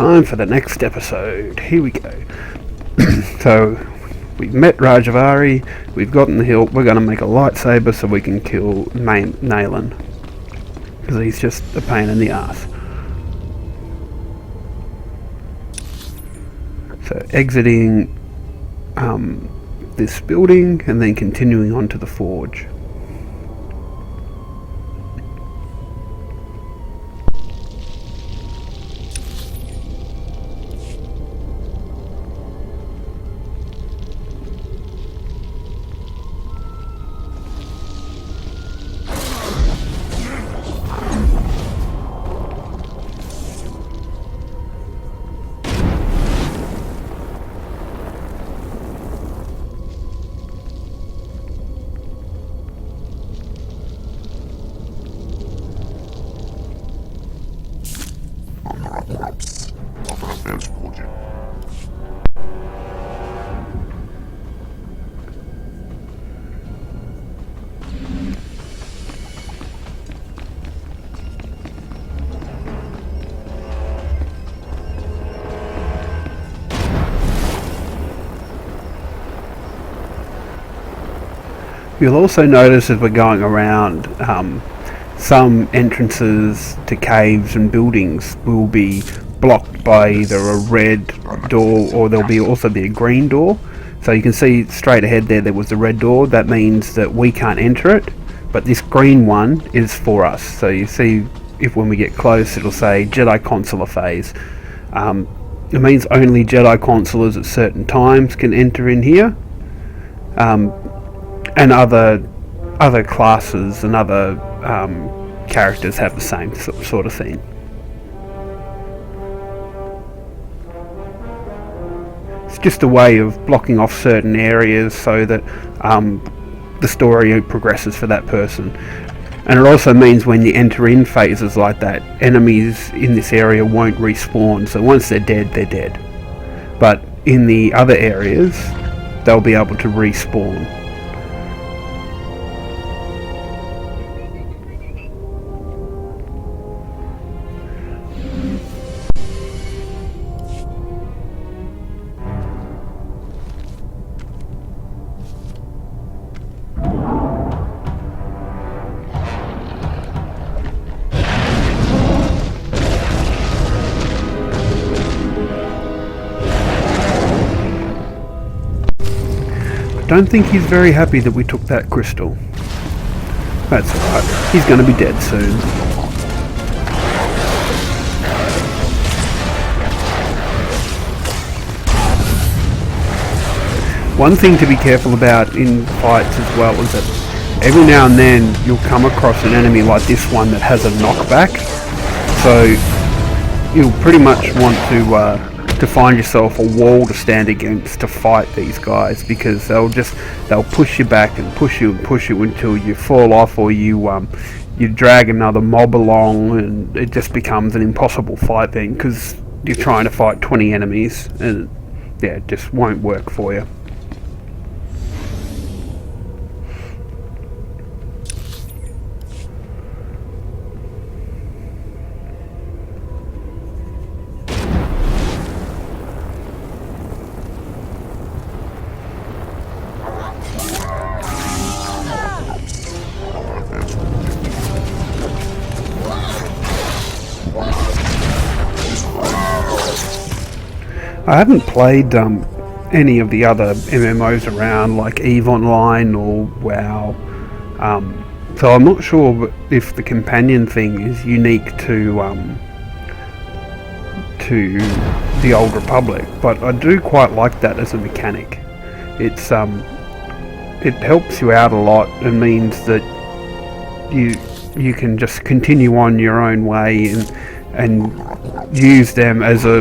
time for the next episode. Here we go. So, we've met Rajavari, we've gotten the hilt, we're going to make a lightsaber so we can kill Naylan. Because he's just a pain in the ass. So, exiting this building and then continuing on to the forge. You'll also notice as we're going around, some entrances to caves and buildings will be blocked by either a red door or there'll also be a green door. So you can see straight ahead there was a red door. That means that we can't enter it, but this green one is for us. So you see, if when we get close, it'll say Jedi Consular phase. It means only Jedi Consulars at certain times can enter in here. And other classes and other characters have the same sort of thing. It's just a way of blocking off certain areas so that the story progresses for that person. And it also means when you enter in phases like that, enemies in this area won't respawn. So once they're dead, they're dead. But in the other areas, they'll be able to respawn. Don't think he's very happy that we took that crystal. That's alright, he's going to be dead soon. One thing to be careful about in fights as well is that every now and then you'll come across an enemy like this one that has a knockback. So you'll pretty much want to find yourself a wall to stand against to fight these guys, because they'll push you back and push you until you fall off, or you drag another mob along, and it just becomes an impossible fight then, because you're trying to fight 20 enemies and yeah, it just won't work for you. I haven't played any of the other MMOs around, like EVE Online or WoW, so I'm not sure if the companion thing is unique to the Old Republic, but I do quite like that as a mechanic. It's it helps you out a lot and means that you can just continue on your own way and use them as a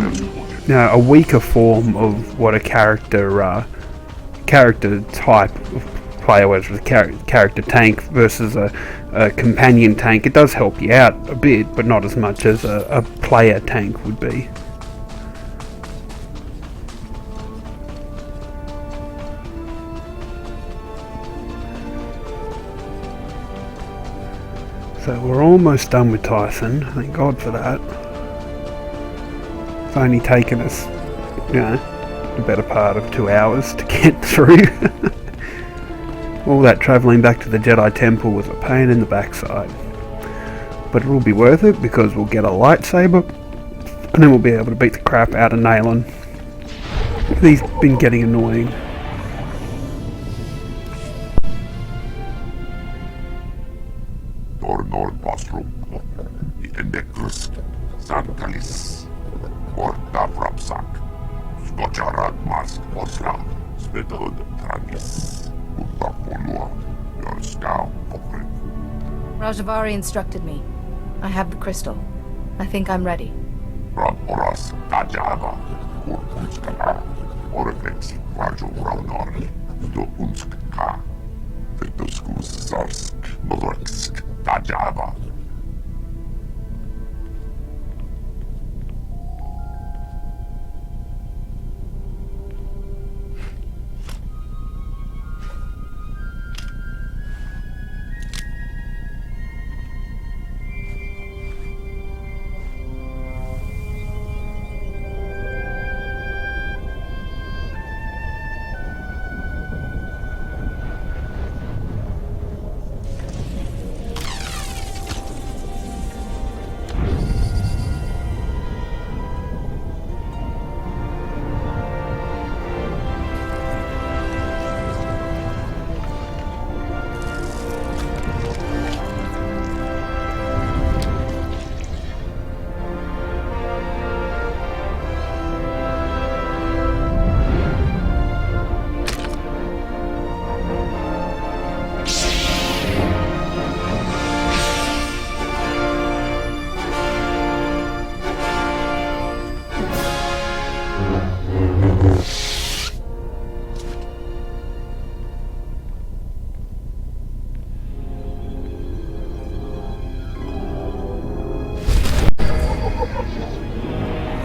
weaker form of what a character type of player was, with a character tank versus a companion tank. It does help you out a bit, but not as much as a player tank would be. So we're almost done with Tython, thank God for that. It's only taken us, the better part of 2 hours to get through. All that travelling back to the Jedi Temple was a pain in the backside. But it will be worth it because we'll get a lightsaber and then we'll be able to beat the crap out of Naylan. He's been getting annoying. Rajavari instructed me. I have the crystal. I think I'm ready.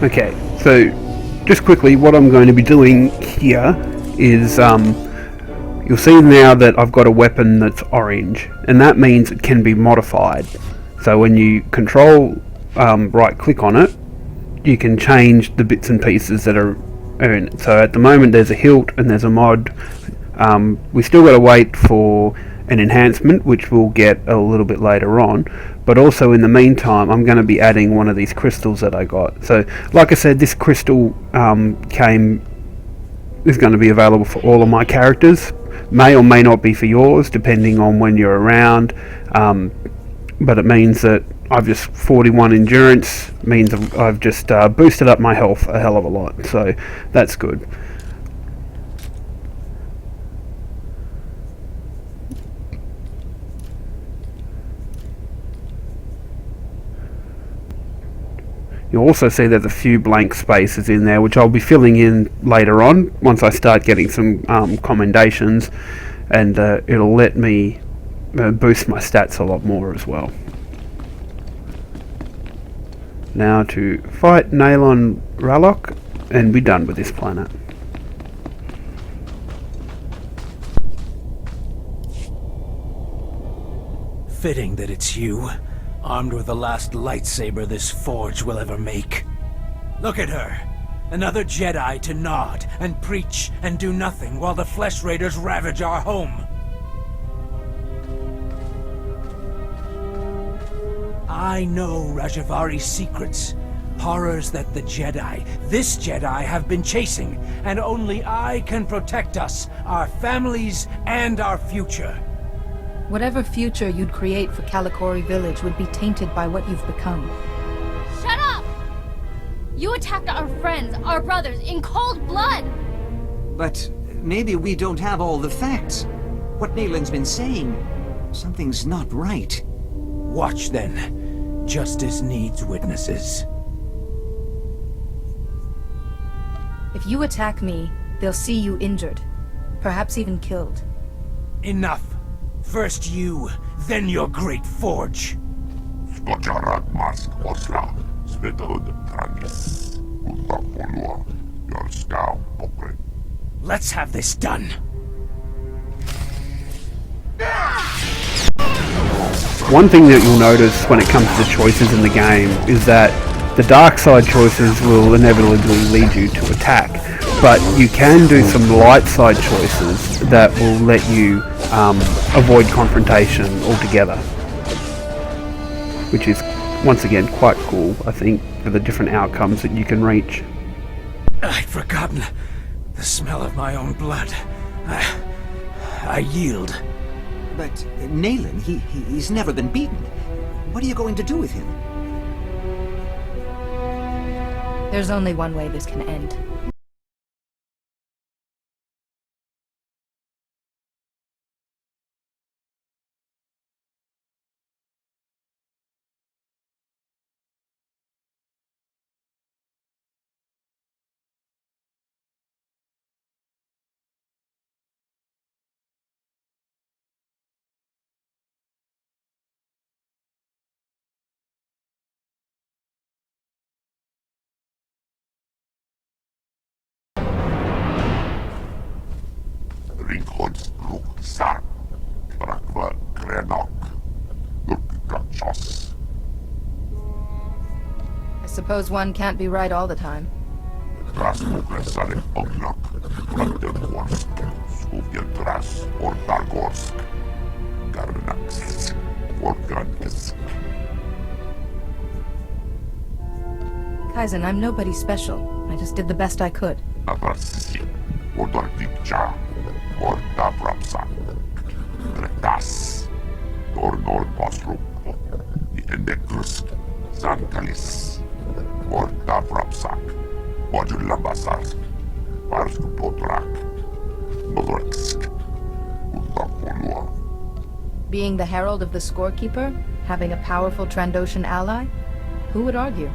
Okay, so just quickly, what I'm going to be doing here is, you'll see now that I've got a weapon that's orange, and that means it can be modified. So when you control right click on it, you can change the bits and pieces that are in it. So at the moment there's a hilt and there's a mod. We still got to wait for an enhancement, which we'll get a little bit later on, but also in the meantime I'm going to be adding one of these crystals that I got. So like I said, this crystal is going to be available for all of my characters, may or may not be for yours depending on when you're around, but it means that I've just 41 endurance, means I've just boosted up my health a hell of a lot, so that's good. You'll also see there's a few blank spaces in there, which I'll be filling in later on once I start getting some commendations, and it'll let me boost my stats a lot more as well. Now to fight Naylan Ralok and be done with this planet. Fitting that it's you, armed with the last lightsaber this forge will ever make. Look at her! Another Jedi to nod and preach and do nothing while the Flesh Raiders ravage our home. I know Rajavari's secrets. Horrors that the Jedi, this Jedi, have been chasing, and only I can protect us, our families, and our future. Whatever future you'd create for Kalikori Village would be tainted by what you've become. Shut up! You attacked our friends, our brothers, in cold blood! But maybe we don't have all the facts. What Naylan's been saying, something's not right. Watch then. Justice needs witnesses. If you attack me, they'll see you injured. Perhaps even killed. Enough. First you, then your great forge. Let's have this done. One thing that you'll notice when it comes to choices in the game is that the dark side choices will inevitably lead you to attack, but you can do some light side choices that will let you avoid confrontation altogether, which is once again quite cool, I think, for the different outcomes that you can reach. I'd forgotten the smell of my own blood. I yield. But Nayland, he's never been beaten. What are you going to do with him? There's only one way this can end. I suppose one can't be right all the time. Kaizen, I'm nobody special. I just did the best I could. Being the herald of the scorekeeper, having a powerful Trandoshan ally, who would argue?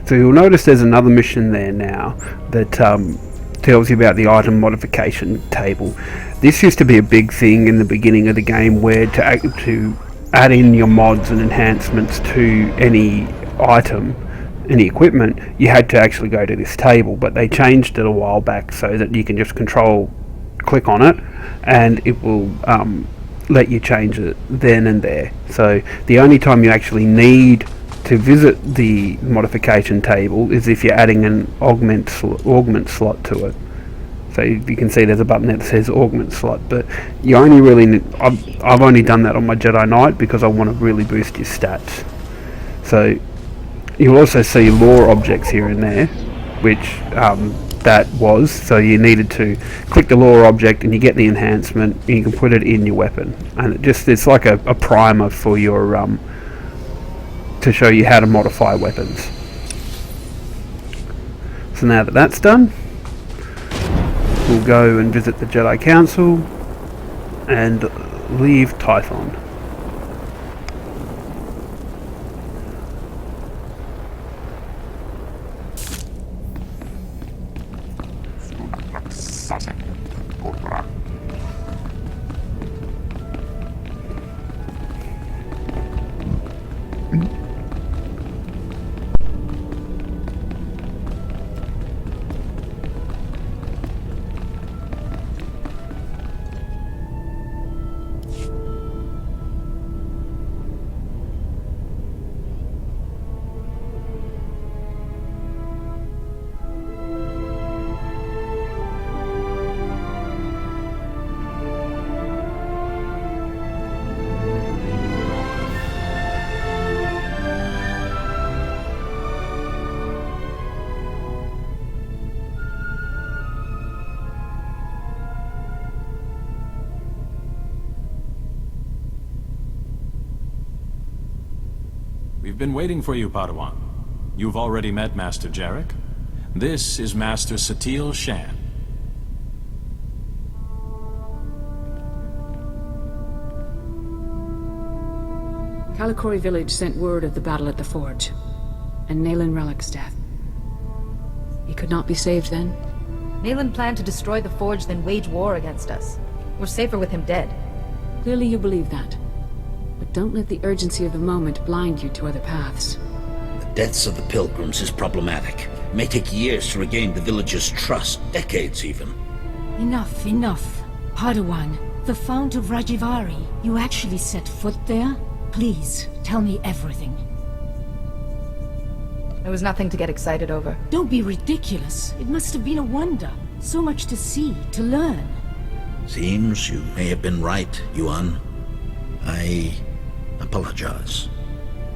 So you'll notice there's another mission there now that tells you about the item modification table. This used to be a big thing in the beginning of the game, where to add in your mods and enhancements to any item, any equipment, you had to actually go to this table, but they changed it a while back so that you can just click on it and it will let you change it then and there. So the only time you actually need to visit the modification table is if you're adding an augment slot to it. So you can see there's a button that says augment slot, but you only really need, I've only done that on my Jedi Knight because I want to really boost your stats. So you'll also see lore objects here and there, which so you needed to click the lore object and you get the enhancement and you can put it in your weapon, and it's like a primer for your to show you how to modify weapons. So now that that's done, we'll go and visit the Jedi Council and leave Tython. We've been waiting for you, Padawan. You've already met Master Jarek. This is Master Satil Shan. Kalikori village sent word of the battle at the forge, and Nayland Relic's death. It could not be saved then? Nayland planned to destroy the Forge, then wage war against us. We're safer with him dead. Clearly you believe that. But don't let the urgency of the moment blind you to other paths. The deaths of the pilgrims is problematic. It may take years to regain the villagers' trust, decades even. Enough, enough. Padawan, the Fount of Rajivari, you actually set foot there? Please, tell me everything. There was nothing to get excited over. Don't be ridiculous. It must have been a wonder. So much to see, to learn. Seems you may have been right, Yuan. I apologize.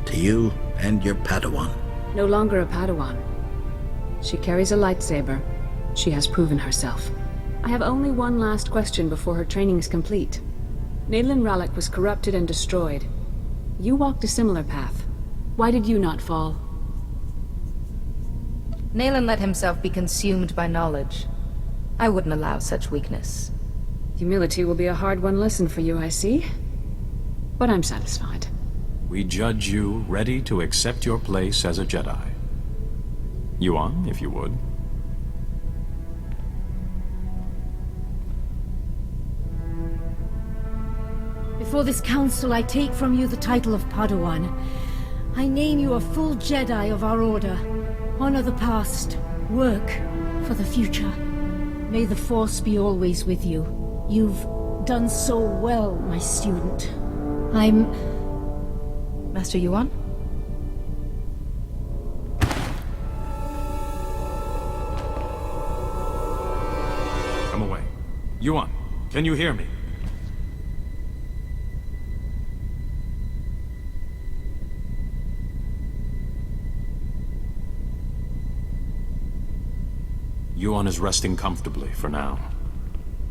To you and your Padawan. No longer a Padawan. She carries a lightsaber. She has proven herself. I have only one last question before her training is complete. Nayland Rallick was corrupted and destroyed. You walked a similar path. Why did you not fall? Nayland let himself be consumed by knowledge. I wouldn't allow such weakness. Humility will be a hard-won lesson for you, I see. But I'm satisfied. We judge you ready to accept your place as a Jedi. Yuan, if you would. Before this council, I take from you the title of Padawan. I name you a full Jedi of our order. Honor the past. Work for the future. May the Force be always with you. You've done so well, my student. Master Yuan? Come away. Yuan, can you hear me? Yuan is resting comfortably for now.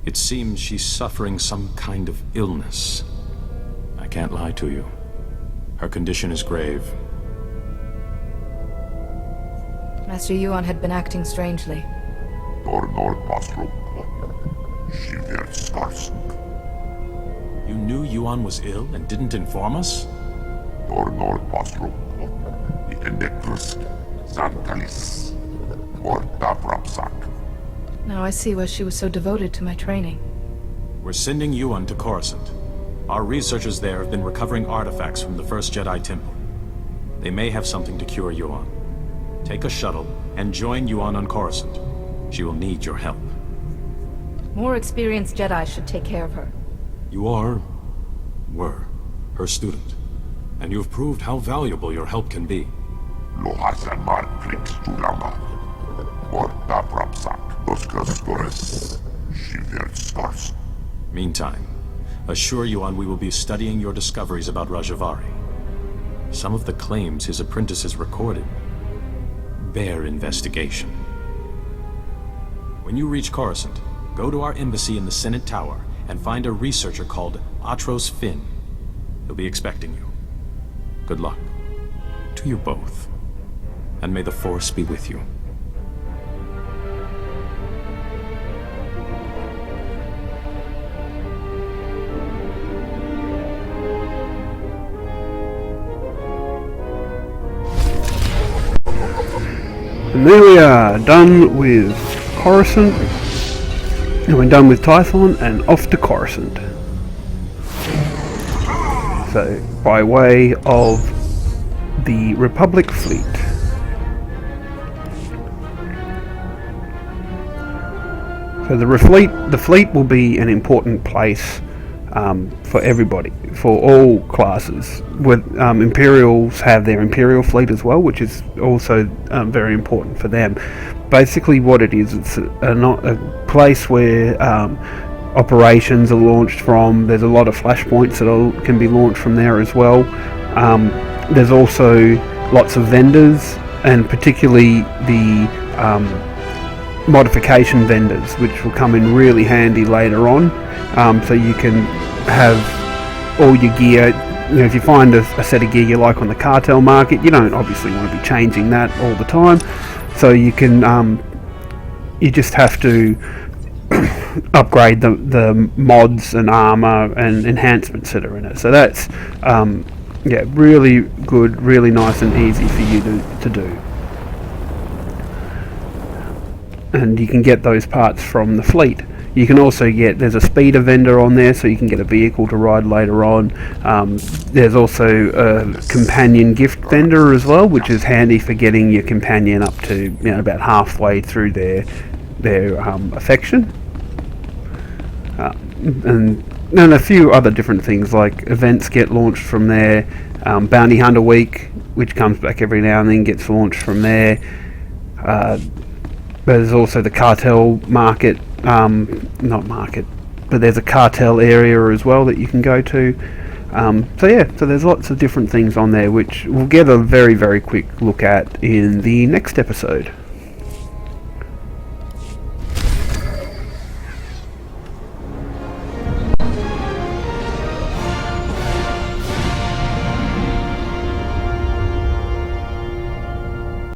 It seems she's suffering some kind of illness. I can't lie to you. Her condition is grave. Master Yuan had been acting strangely. You knew Yuan was ill and didn't inform us? Now I see why she was so devoted to my training. We're sending Yuan to Coruscant. Our researchers there have been recovering artifacts from the first Jedi Temple. They may have something to cure Yuan. Take a shuttle and join Yuan on Coruscant. She will need your help. More experienced Jedi should take care of her. You were, her student. And you've proved how valuable your help can be. Meantime, assure Yuan we will be studying your discoveries about Rajivari. Some of the claims his apprentices recorded bear investigation. When you reach Coruscant, go to our embassy in the Senate Tower and find a researcher called Atros Finn. He'll be expecting you. Good luck. To you both. And may the Force be with you. And there we are, done with Coruscant, and we're done with Tython, and off to Coruscant. So, by way of the Republic fleet. So the fleet will be an important place for everybody, for all classes. With Imperials have their Imperial fleet as well, which is also very important for them. Basically what it is, it's a place where operations are launched from. There's a lot of flashpoints that can be launched from there as well. There's also lots of vendors, and particularly the modification vendors, which will come in really handy later on. So you can have all your gear. You know, if you find a set of gear you like on the Cartel market, you don't obviously want to be changing that all the time. So you can, you just have to upgrade the mods and armor and enhancements that are in it. So that's, yeah, really good, really nice and easy for you to do. and you can get those parts from the fleet. You can also there's a speeder vendor on there, so you can get a vehicle to ride later on. There's also a companion gift vendor as well, which is handy for getting your companion up to about halfway through their affection. And a few other different things, like events get launched from there. Bounty Hunter Week, which comes back every now and then, gets launched from there. There's also the Cartel market, not market, but there's a Cartel area as well that you can go to. So there's lots of different things on there, which we'll get a very, very quick look at in the next episode.